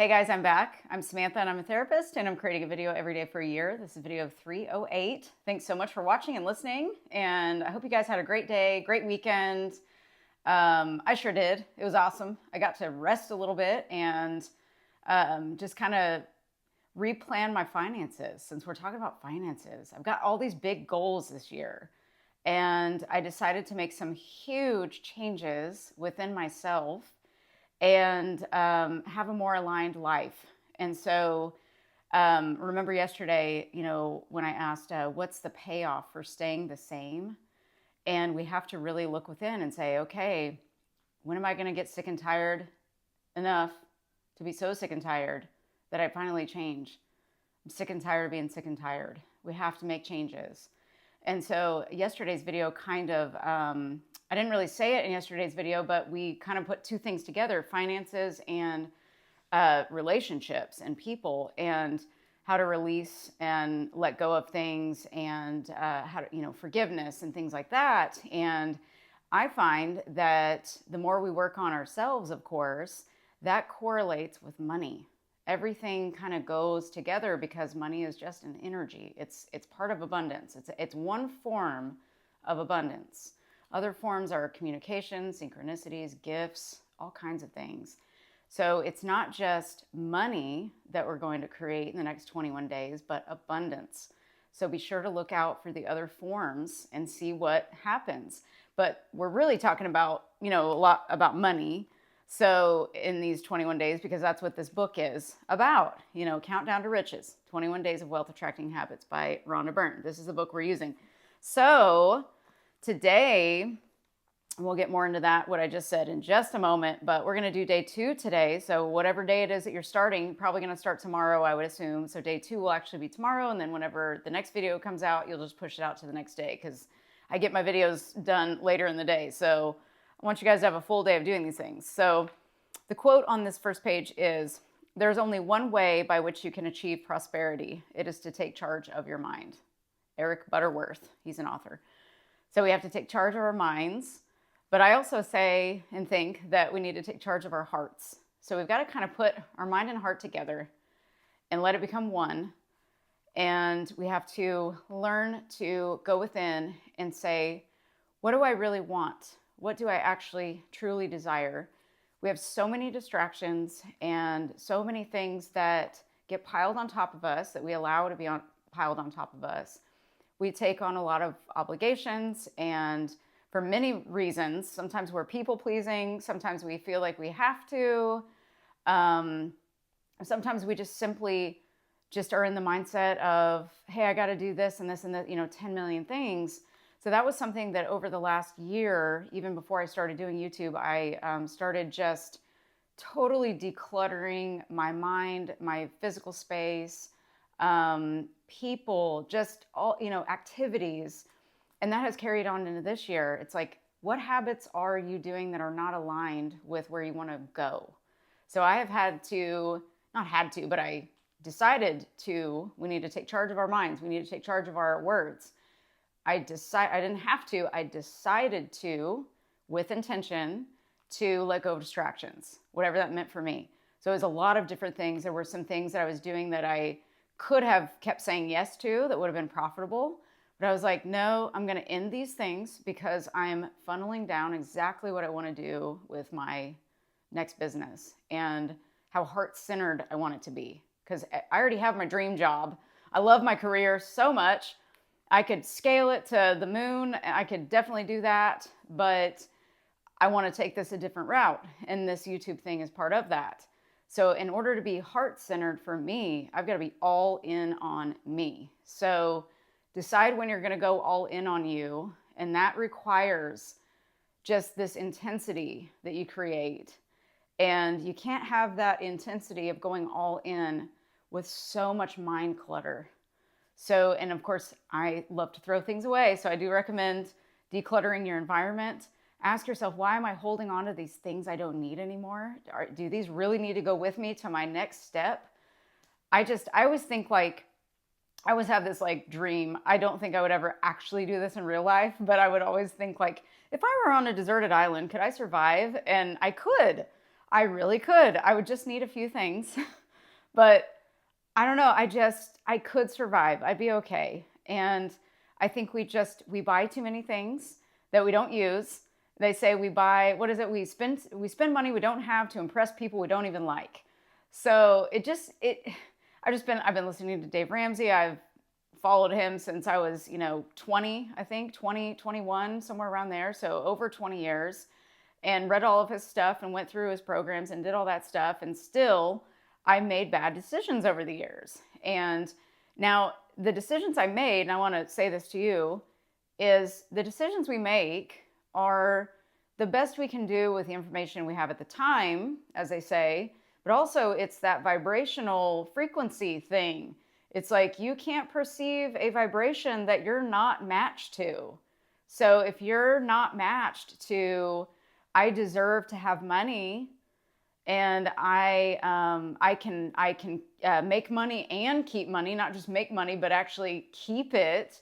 Hey guys, I'm back. I'm Samantha and I'm a therapist and I'm creating a video every day for a year. This is video 308. Thanks so much for watching and listening. And I hope you guys had a great day, great weekend. I sure did. It was awesome. I got to rest a little bit and just kind of replan my finances. Since we're talking about finances, I've got all these big goals this year. And I decided to make some huge changes within myself and have a more aligned life. And so remember yesterday, when I asked, what's the payoff for staying the same? And we have to really look within and say, okay, when am I going to get sick and tired enough to be so sick and tired that I finally change? I'm sick and tired of being sick and tired. We have to make changes. And so yesterday's video kind of, I didn't really say it in yesterday's video, but we kind of put two things together, finances and relationships and people, and how to release and let go of things, and how to, forgiveness and things like that. And I find that the more we work on ourselves, of course, that correlates with money. Everything kind of goes together because money is just an energy. It's part of abundance. It's one form of abundance. Other forms are communication, synchronicities, gifts, all kinds of things. So it's not just money that we're going to create in the next 21 days, but abundance. So be sure to look out for the other forms and see what happens. But we're really talking about, a lot about money. So in these 21 days, because that's what this book is about, Countdown to Riches, 21 Days of Wealth Attracting Habits by Rhonda Byrne. This is the book we're using. So today, we'll get more into that, what I just said, in just a moment, but we're going to do day 2 today. So whatever day it is that you're starting, you're probably going to start tomorrow, I would assume. So day 2 will actually be tomorrow. And then whenever the next video comes out, you'll just push it out to the next day, because I get my videos done later in the day. So I want you guys to have a full day of doing these things. So the quote on this first page is, "There's only one way by which you can achieve prosperity. It is to take charge of your mind." Eric Butterworth, he's an author. So we have to take charge of our minds. But I also say and think that we need to take charge of our hearts. So we've got to kind of put our mind and heart together and let it become one. And we have to learn to go within and say, what do I really want? What do I actually truly desire? We have so many distractions and so many things that get piled on top of us, that we allow to be piled on top of us. We take on a lot of obligations, and for many reasons. Sometimes we're people pleasing. Sometimes we feel like we have to. Sometimes we just simply are in the mindset of, hey, I got to do this and this and that, 10 million things. So that was something that over the last year, even before I started doing YouTube, I started just totally decluttering my mind, my physical space, people, just all, activities. And that has carried on into this year. It's like, what habits are you doing that are not aligned with where you want to go? So I have but I decided we need to take charge of our minds. We need to take charge of our words. I didn't have to, I decided to, with intention, to let go of distractions, whatever that meant for me. So it was a lot of different things. There were some things that I was doing that I could have kept saying yes to that would have been profitable. But I was like, no, I'm going to end these things because I'm funneling down exactly what I want to do with my next business and how heart-centered I want it to be. Because I already have my dream job. I love my career so much. I could scale it to the moon. I could definitely do that. But I want to take this a different route. And this YouTube thing is part of that. So in order to be heart-centered for me, I've got to be all in on me. So decide when you're going to go all in on you, and that requires just this intensity that you create. And you can't have that intensity of going all in with so much mind clutter. So, and of course, I love to throw things away, so I do recommend decluttering your environment. Ask yourself, why am I holding on to these things I don't need anymore? Do these really need to go with me to my next step? I always think I always have this dream. I don't think I would ever actually do this in real life, but I would always think if I were on a deserted island, could I survive? And I could. I really could. I would just need a few things. But I don't know. I could survive. I'd be okay. And I think we buy too many things that we don't use. They say we buy, what is it? We spend money we don't have to impress people we don't even like. So I've been listening to Dave Ramsey. I've followed him since I was, 20, I think, 20, 21, somewhere around there. So over 20 years, and read all of his stuff and went through his programs and did all that stuff. And still, I made bad decisions over the years. And now the decisions I made, and I want to say this to you, is the decisions we make are the best we can do with the information we have at the time, as they say, but also it's that vibrational frequency thing. It's like you can't perceive a vibration that you're not matched to. So if you're not matched to, I deserve to have money, and I can make money and keep money, not just make money, but actually keep it.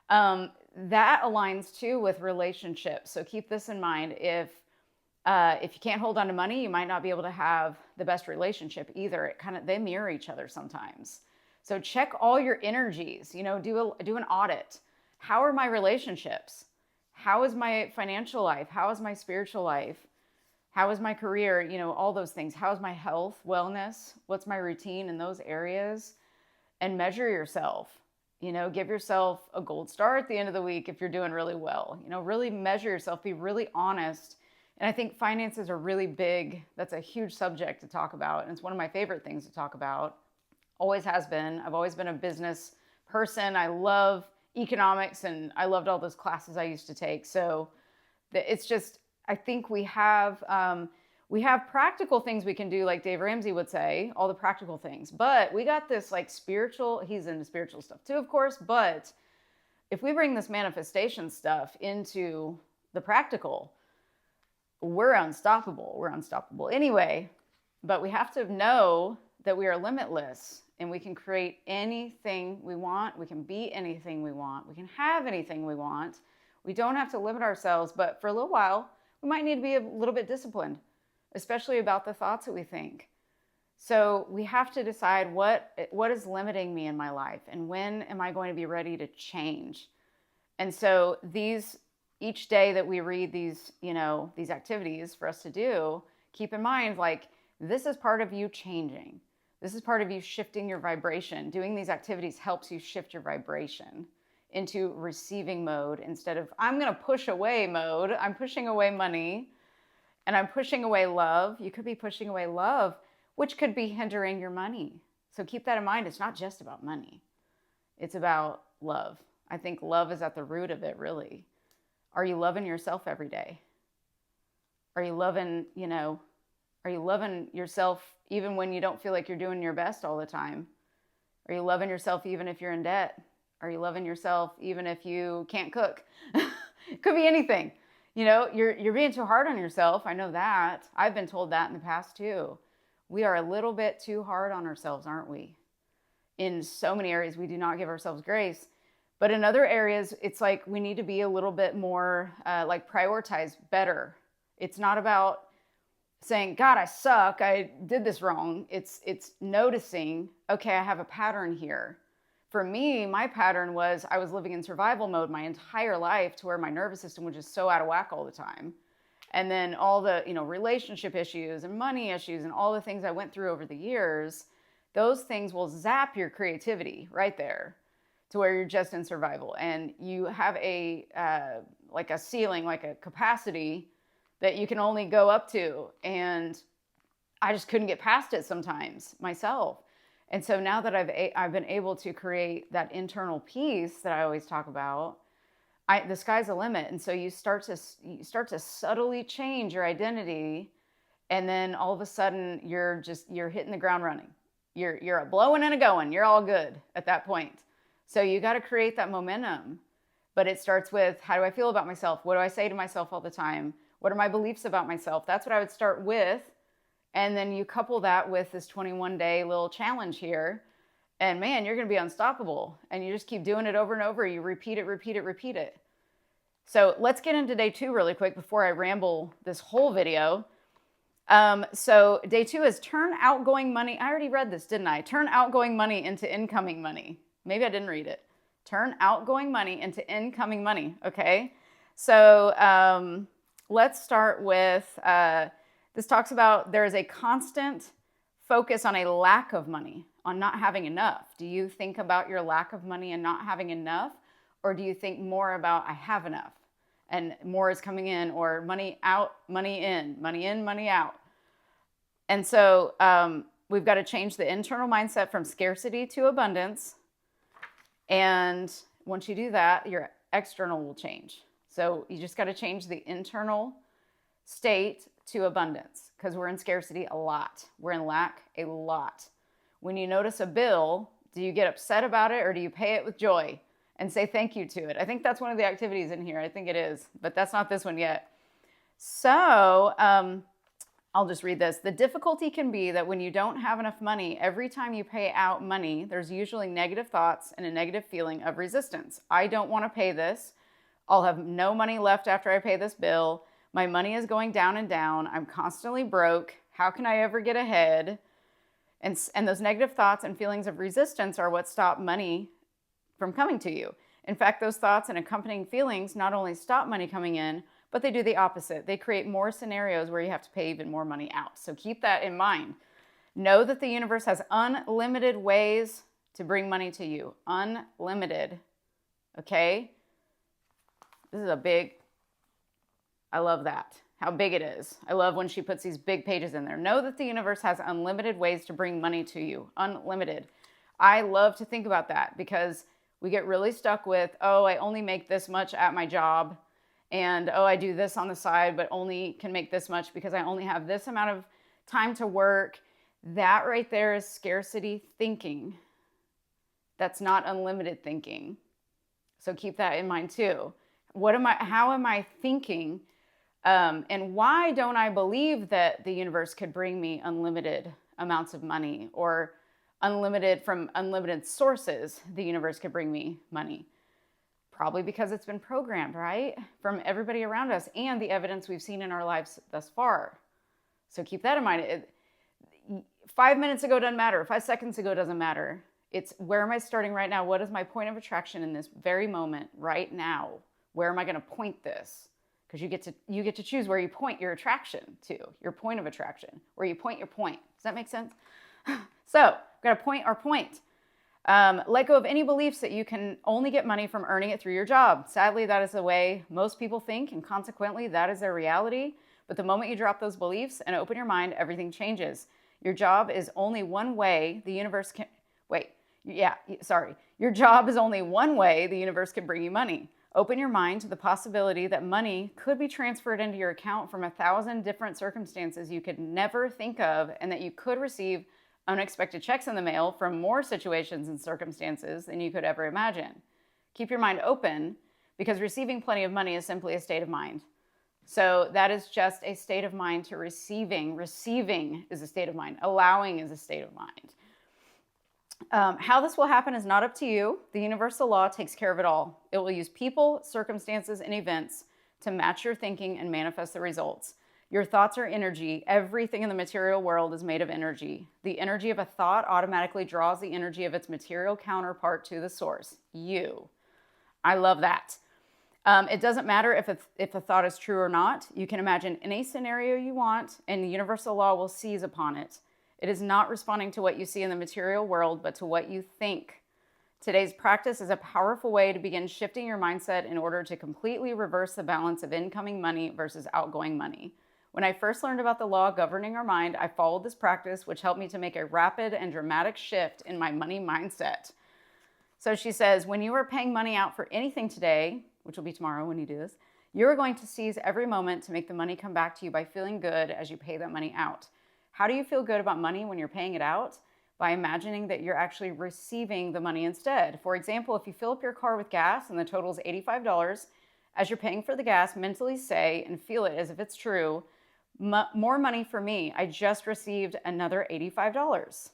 That aligns too with relationships. So keep this in mind. If you can't hold on to money, you might not be able to have the best relationship either. They mirror each other sometimes. So check all your energies, do an audit. How are my relationships? How is my financial life? How is my spiritual life? How is my career? All those things. How is my health, wellness? What's my routine in those areas? And measure yourself. Give yourself a gold star at the end of the week if you're doing really well. Really measure yourself. Be really honest. And I think finances are really big. That's a huge subject to talk about. And it's one of my favorite things to talk about. Always has been. I've always been a business person. I love economics, and I loved all those classes I used to take. So it's just, I think we have practical things we can do, like Dave Ramsey would say, all the practical things. But we got this like spiritual, he's into spiritual stuff too, of course. But if we bring this manifestation stuff into the practical, we're unstoppable. We're unstoppable anyway. But we have to know that we are limitless, and we can create anything we want. We can be anything we want. We can have anything we want. We don't have to limit ourselves, but for a little while, we might need to be a little bit disciplined, especially about the thoughts that we think. So we have to decide what is limiting me in my life, and when am I going to be ready to change? And so each day that we read these activities for us to do, keep in mind, like, this is part of you changing. This is part of you shifting your vibration. Doing these activities helps you shift your vibration into receiving mode instead of, I'm going to push away mode. I'm pushing away money, and I'm pushing away love. You could be pushing away love, which could be hindering your money. So keep that in mind. It's not just about money. It's about love. I think love is at the root of it, really. Are you loving yourself every day? Are you loving yourself even when you don't feel like you're doing your best all the time? Are you loving yourself even if you're in debt? Are you loving yourself even if you can't cook? It could be anything. You're being too hard on yourself. I know that. I've been told that in the past too. We are a little bit too hard on ourselves, aren't we? In so many areas, we do not give ourselves grace. But in other areas, it's like we need to be a little bit more prioritize better. It's not about saying, God, I suck, I did this wrong. It's noticing, okay, I have a pattern here. For me, my pattern was I was living in survival mode my entire life, to where my nervous system was just so out of whack all the time. And then all the, relationship issues and money issues and all the things I went through over the years, those things will zap your creativity right there, to where you're just in survival. And you have a ceiling, like a capacity that you can only go up to. And I just couldn't get past it sometimes myself. And so now that I've been able to create that internal peace that I always talk about, the sky's the limit. And so you start to subtly change your identity, and then all of a sudden you're hitting the ground running. You're a blowing and a going. You're all good at that point. So you got to create that momentum. But it starts with, how do I feel about myself? What do I say to myself all the time? What are my beliefs about myself? That's what I would start with. And then you couple that with this 21-day little challenge here. And man, you're going to be unstoppable. And you just keep doing it over and over. You repeat it. So let's get into day 2 really quick before I ramble this whole video. So day 2 is turn outgoing money. I already read this, didn't I? Turn outgoing money into incoming money. Maybe I didn't read it. Turn outgoing money into incoming money. Okay. So let's start with, this talks about there is a constant focus on a lack of money, on not having enough. Do you think about your lack of money and not having enough? Or do you think more about I have enough and more is coming in, or money out, money in, money out? And so we've got to change the internal mindset from scarcity to abundance. And once you do that, your external will change. So you just got to change the internal state to abundance, because we're in scarcity a lot. We're in lack a lot. When you notice a bill, do you get upset about it, or do you pay it with joy and say thank you to it? I think that's one of the activities in here. I think it is, but that's not this one yet. So I'll just read this. The difficulty can be that when you don't have enough money, every time you pay out money, there's usually negative thoughts and a negative feeling of resistance. I don't want to pay this. I'll have no money left after I pay this bill. My money is going down and down. I'm constantly broke. How can I ever get ahead? And those negative thoughts and feelings of resistance are what stop money from coming to you. In fact, those thoughts and accompanying feelings not only stop money coming in, but they do the opposite. They create more scenarios where you have to pay even more money out. So keep that in mind. Know that the universe has unlimited ways to bring money to you. Unlimited. Okay? This is a big, I love that. How big it is. I love when she puts these big pages in there. Know that the universe has unlimited ways to bring money to you. Unlimited. I love to think about that, because we get really stuck with, oh, I only make this much at my job. And, oh, I do this on the side, but only can make this much because I only have this amount of time to work. That right there is scarcity thinking. That's not unlimited thinking. So keep that in mind too. How am I thinking? And why don't I believe that the universe could bring me unlimited amounts of money, or from unlimited sources, the universe could bring me money? Probably because it's been programmed, right? From everybody around us and the evidence we've seen in our lives thus far. So keep that in mind. 5 minutes ago doesn't matter. 5 seconds ago doesn't matter. It's where am I starting right now? What is my point of attraction in this very moment right now? Where am I going to point this? Because you get to choose where you point your attraction to, your point of attraction, where you point your point. Does that make sense? So we've got to point our point. Let go of any beliefs that you can only get money from earning it through your job. Sadly, that is the way most people think, and consequently, that is their reality. But the moment you drop those beliefs and open your mind, everything changes. Your job is only one way the universe can... Your job is only one way the universe can bring you money. Open your mind to the possibility that money could be transferred into your account from 1,000 different circumstances you could never think of, and that you could receive unexpected checks in the mail from more situations and circumstances than you could ever imagine. Keep your mind open, because receiving plenty of money is simply a state of mind. So that is just a state of mind to receiving. Receiving is a state of mind. Allowing is a state of mind. How this will happen is not up to you. The universal law takes care of it all. It will use people, circumstances, and events to match your thinking and manifest the results. Your thoughts are energy. Everything in the material world is made of energy. The energy of a thought automatically draws the energy of its material counterpart to the source, you. I love that. It doesn't matter if a thought is true or not. You can imagine any scenario you want, and the universal law will seize upon it. It is not responding to what you see in the material world, but to what you think. Today's practice is a powerful way to begin shifting your mindset in order to completely reverse the balance of incoming money versus outgoing money. When I first learned about the law governing our mind, I followed this practice, which helped me to make a rapid and dramatic shift in my money mindset. So she says, when you are paying money out for anything today, which will be tomorrow when you do this, you are going to seize every moment to make the money come back to you by feeling good as you pay that money out. How do you feel good about money when you're paying it out? By imagining that you're actually receiving the money instead. For example, if you fill up your car with gas and the total is $85, as you're paying for the gas, mentally say and feel it as if it's true, more money for me. I just received another $85.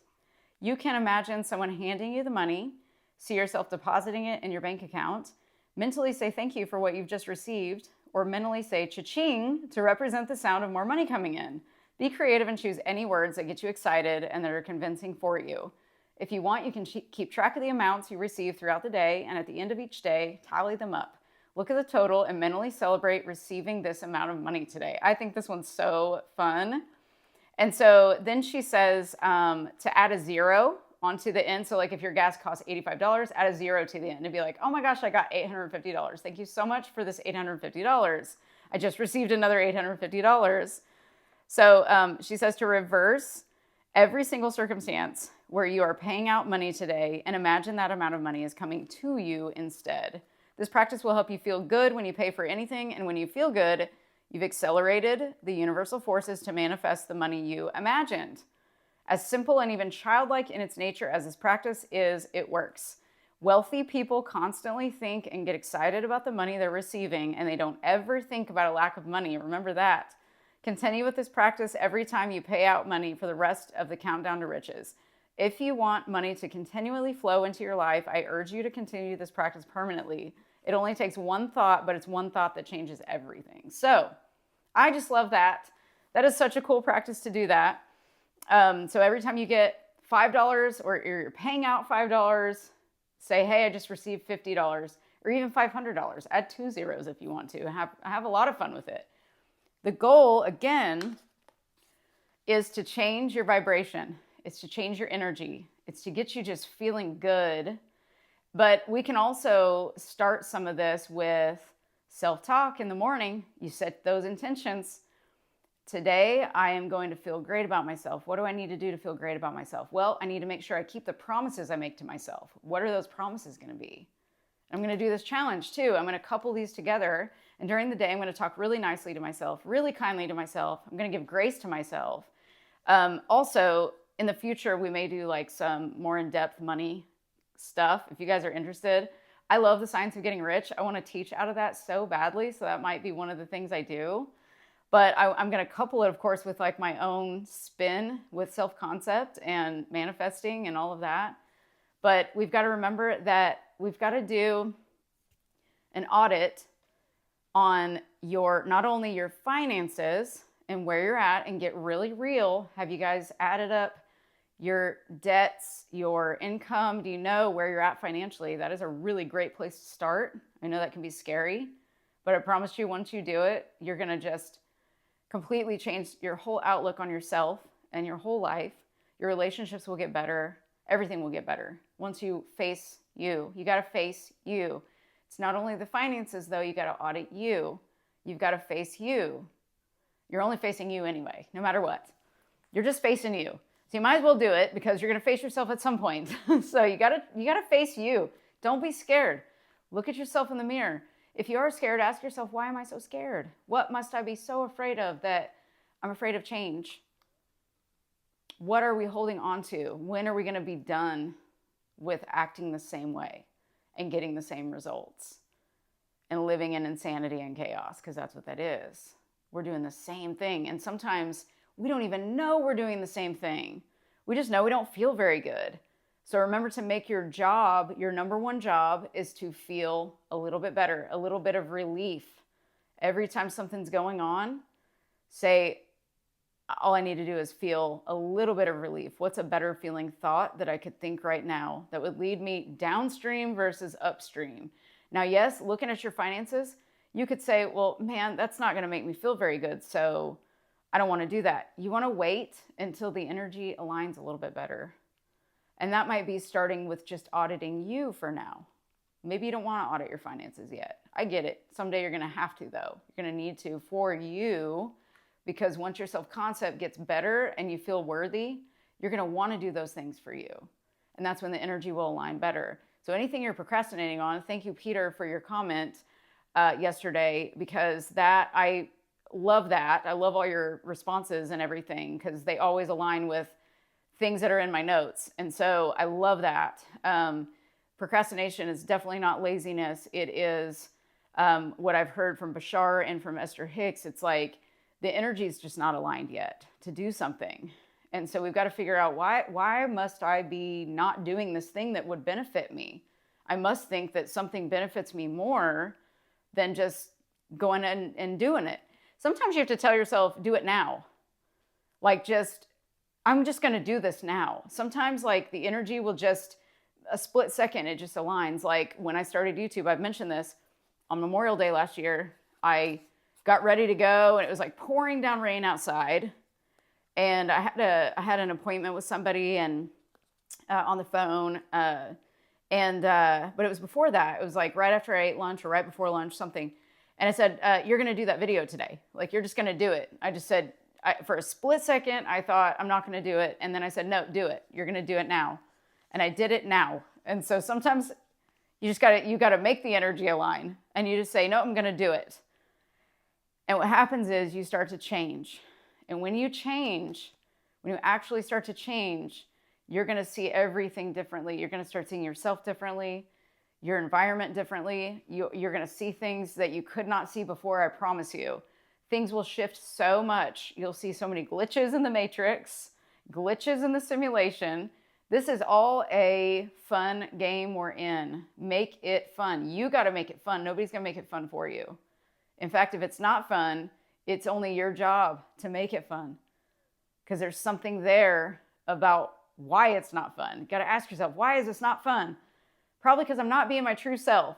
You can imagine someone handing you the money, see yourself depositing it in your bank account, mentally say thank you for what you've just received, or mentally say cha-ching to represent the sound of more money coming in. Be creative and choose any words that get you excited and that are convincing for you. If you want, you can keep track of the amounts you receive throughout the day, and at the end of each day, tally them up. Look at the total and mentally celebrate receiving this amount of money today. I think this one's so fun. And so then she says to add a zero onto the end. So like if your gas costs $85, add a zero to the end and be like, oh my gosh, I got $850. Thank you so much for this $850. I just received another $850. So she says to reverse every single circumstance where you are paying out money today and imagine that amount of money is coming to you instead. This practice will help you feel good when you pay for anything, and when you feel good, you've accelerated the universal forces to manifest the money you imagined. As simple and even childlike in its nature as this practice is, it works. Wealthy people constantly think and get excited about the money they're receiving, and they don't ever think about a lack of money. Remember that. Continue with this practice every time you pay out money for the rest of the countdown to riches. If you want money to continually flow into your life, I urge you to continue this practice permanently. It only takes one thought, but it's one thought that changes everything. So I just love that. That is such a cool practice to do that. So every time you get $5 or you're paying out $5, say, hey, I just received $50 or even $500. Add 2 zeros if you want to. Have a lot of fun with it. The goal, again, is to change your vibration. It's to change your energy. It's to get you just feeling good. But we can also start some of this with self-talk in the morning. You set those intentions. Today, I am going to feel great about myself. What do I need to do to feel great about myself? Well, I need to make sure I keep the promises I make to myself. What are those promises going to be? I'm going to do this challenge too. I'm going to couple these together. And during the day, I'm going to talk really nicely to myself, really kindly to myself. I'm going to give grace to myself. Also, in the future, we may do like some more in-depth money stuff. If you guys are interested, I love the science of getting rich. I want to teach out of that so badly. So that might be one of the things I do. But I'm going to couple it, of course, with like my own spin with self-concept and manifesting and all of that. But we've got to remember that we've got to do an audit on not only your finances and where you're at and get really real. Have you guys added up your debts, your income? Do you know where you're at financially? That is a really great place to start. I know that can be scary, but I promise you, once you do it, you're going to just completely change your whole outlook on yourself and your whole life. Your relationships will get better. Everything will get better. Once you face you got to face you. It's not only the finances though, you got to audit you. You've got to face you. You're only facing you anyway, no matter what. You're just facing you. So you might as well do it because you're going to face yourself at some point. So you got to face you. Don't be scared. Look at yourself in the mirror. If you are scared, ask yourself, why am I so scared? What must I be so afraid of that I'm afraid of change? What are we holding on to? When are we going to be done with acting the same way and getting the same results and living in insanity and chaos? Because that's what that is. We're doing the same thing. And sometimes we don't even know we're doing the same thing. We just know we don't feel very good. So remember to make your job, your number one job, is to feel a little bit better, a little bit of relief. Every time something's going on, say, all I need to do is feel a little bit of relief. What's a better feeling thought that I could think right now that would lead me downstream versus upstream? Now, yes, looking at your finances, you could say, well, man, that's not going to make me feel very good, so I don't want to do that. You want to wait until the energy aligns a little bit better. And that might be starting with just auditing you for now. Maybe you don't want to audit your finances yet. I get it. Someday you're going to have to, though. You're going to need to for you, because once your self-concept gets better and you feel worthy, you're going to want to do those things for you. And that's when the energy will align better. So anything you're procrastinating on, thank you, Peter, for your comment yesterday, because I love that. I love all your responses and everything, because they always align with things that are in my notes. And so I love that. Procrastination is definitely not laziness. It is what I've heard from Bashar and from Esther Hicks. It's like the energy is just not aligned yet to do something. And so we've got to figure out why must I be not doing this thing that would benefit me? I must think that something benefits me more than just going and doing it. Sometimes you have to tell yourself, do it now. Like I'm just going to do this now. Sometimes like the energy will just, a split second, it just aligns. Like when I started YouTube, I've mentioned this, on Memorial Day last year, I got ready to go and it was like pouring down rain outside. And I had an appointment with somebody and on the phone. But it was before that. It was like right after I ate lunch or right before lunch, something. And I said, you're going to do that video today. Like, you're just going to do it. I just said, for a split second, I thought I'm not going to do it. And then I said, no, do it. You're going to do it now. And I did it now. And so sometimes you got to make the energy align and you just say, no, I'm going to do it. And what happens is you start to change. And when you change, when you actually start to change, you're going to see everything differently. You're going to start seeing yourself differently, your environment differently. You're going to see things that you could not see before, I promise you. Things will shift so much. You'll see so many glitches in the matrix, glitches in the simulation. This is all a fun game we're in. Make it fun. You got to make it fun. Nobody's going to make it fun for you. In fact, if it's not fun, it's only your job to make it fun. Because there's something there about why it's not fun. You got to ask yourself, why is this not fun? Probably because I'm not being my true self.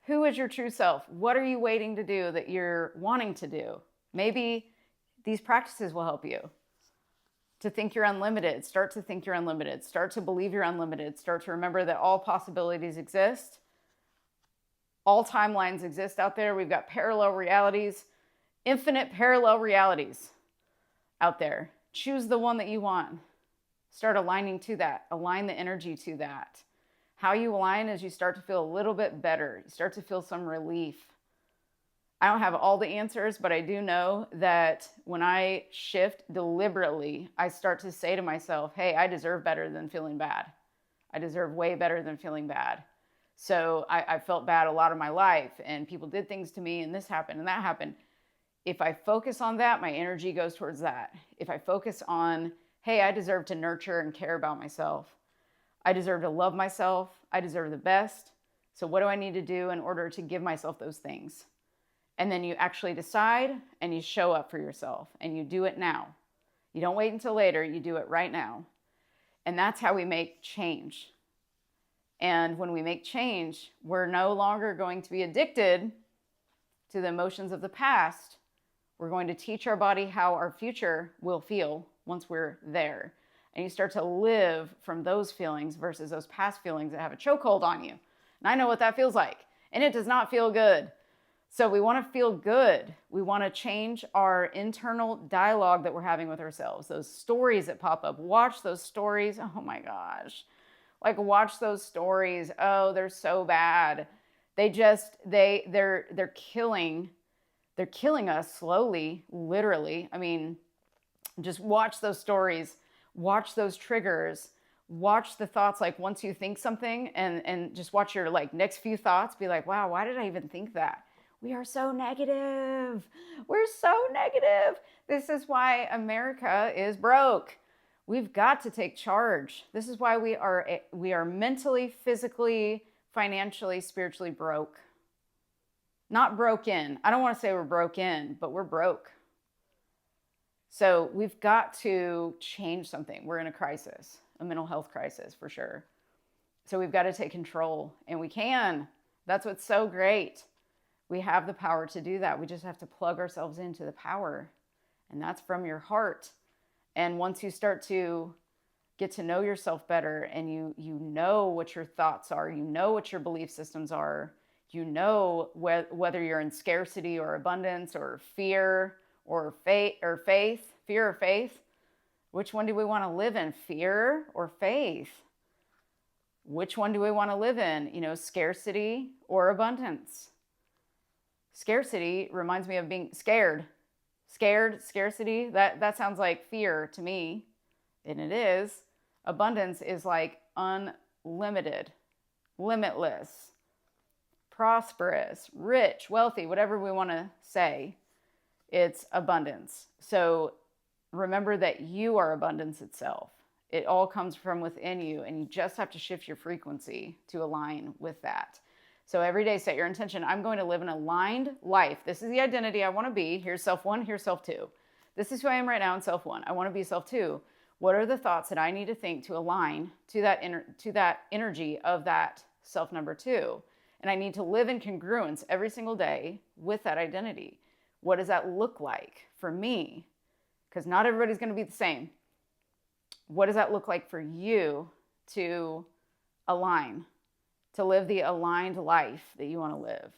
Who is your true self? What are you waiting to do that you're wanting to do? Maybe these practices will help you to think you're unlimited. Start to think you're unlimited. Start to believe you're unlimited. Start to remember that all possibilities exist. All timelines exist out there. We've got parallel realities, infinite parallel realities out there. Choose the one that you want. Start aligning to that. Align the energy to that. How you align is you start to feel a little bit better. You start to feel some relief. I don't have all the answers, but I do know that when I shift deliberately, I start to say to myself, hey, I deserve better than feeling bad. I deserve way better than feeling bad. So I felt bad a lot of my life and people did things to me and this happened and that happened. If I focus on that, my energy goes towards that. If I focus on, hey, I deserve to nurture and care about myself. I deserve to love myself. I deserve the best. So what do I need to do in order to give myself those things? And then you actually decide and you show up for yourself and you do it now. You don't wait until later. You do it right now. And that's how we make change. And when we make change, we're no longer going to be addicted to the emotions of the past. We're going to teach our body how our future will feel once we're there. And you start to live from those feelings versus those past feelings that have a chokehold on you. And I know what that feels like. And it does not feel good. So we want to feel good. We want to change our internal dialogue that we're having with ourselves. Those stories that pop up. Watch those stories. Oh my gosh. Like, watch those stories. Oh, they're so bad. They're killing us slowly, literally. I mean, just watch those stories. Watch those triggers. Watch the thoughts. Like, once you think something and just watch your like next few thoughts, be like, wow, why did I even think that? We are so negative. We're so negative. This is why America is broke. We've got to take charge. This is why we are mentally, physically, financially, spiritually broke. Not broken. I don't want to say we're broken, but we're broke. So we've got to change something. We're in a crisis, a mental health crisis for sure. So we've got to take control, and we can. That's what's so great. We have the power to do that. We just have to plug ourselves into the power, and that's from your heart. And once you start to get to know yourself better and you know what your thoughts are, you know what your belief systems are, you know whether you're in scarcity or abundance or fear or faith, fear or faith. Which one do we want to live in, fear or faith? Which one do we want to live in? You know, scarcity or abundance? Scarcity reminds me of being scared. Scarcity, that sounds like fear to me, and it is. Abundance is like unlimited, limitless, prosperous, rich, wealthy, whatever we want to say. It's abundance. So remember that you are abundance itself. It all comes from within you, and you just have to shift your frequency to align with that. So every day, set your intention. I'm going to live an aligned life. This is the identity I want to be. Here's self one, here's self two. This is who I am right now in self 1. I want to be self 2. What are the thoughts that I need to think to align to that energy of that self number 2? And I need to live in congruence every single day with that identity. What does that look like for me? Because not everybody's going to be the same. What does that look like for you to align, to live the aligned life that you want to live?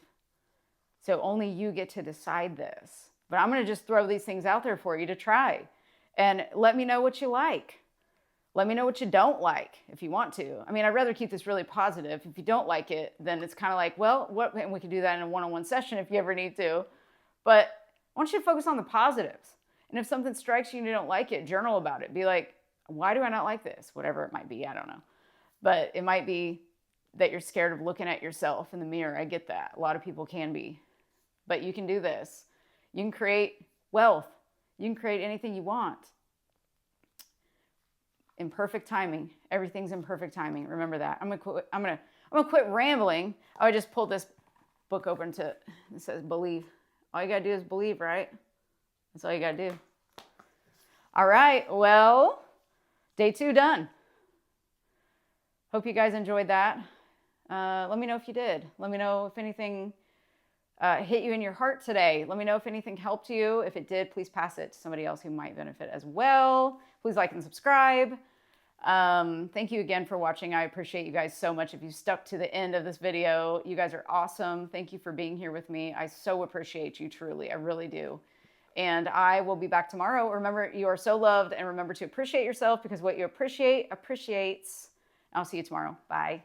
So only you get to decide this. But I'm going to just throw these things out there for you to try. And let me know what you like. Let me know what you don't like if you want to. I mean, I'd rather keep this really positive. If you don't like it, then it's kind of like, well, what? And we can do that in a one-on-one session if you ever need to. But I want you to focus on the positives. And if something strikes you and you don't like it, journal about it. Be like, why do I not like this? Whatever it might be, I don't know. But it might be that you're scared of looking at yourself in the mirror. I get that. A lot of people can be. But you can do this. You can create wealth. You can create anything you want. In perfect timing. Everything's in perfect timing. Remember that. I'm gonna quit rambling. Oh, I just pulled this book open to, it says believe. All you gotta do is believe, right? That's all you gotta do. All right, well, day 2 done. Hope you guys enjoyed that. Let me know if you did. Let me know if anything hit you in your heart today. Let me know if anything helped you. If it did, please pass it to somebody else who might benefit as well. Please like and subscribe. Thank you again for watching. I appreciate you guys so much. If you stuck to the end of this video, you guys are awesome. Thank you for being here with me. I so appreciate you, truly. I really do. And I will be back tomorrow. Remember, you are so loved, and remember to appreciate yourself, because what you appreciate appreciates. I'll see you tomorrow. Bye.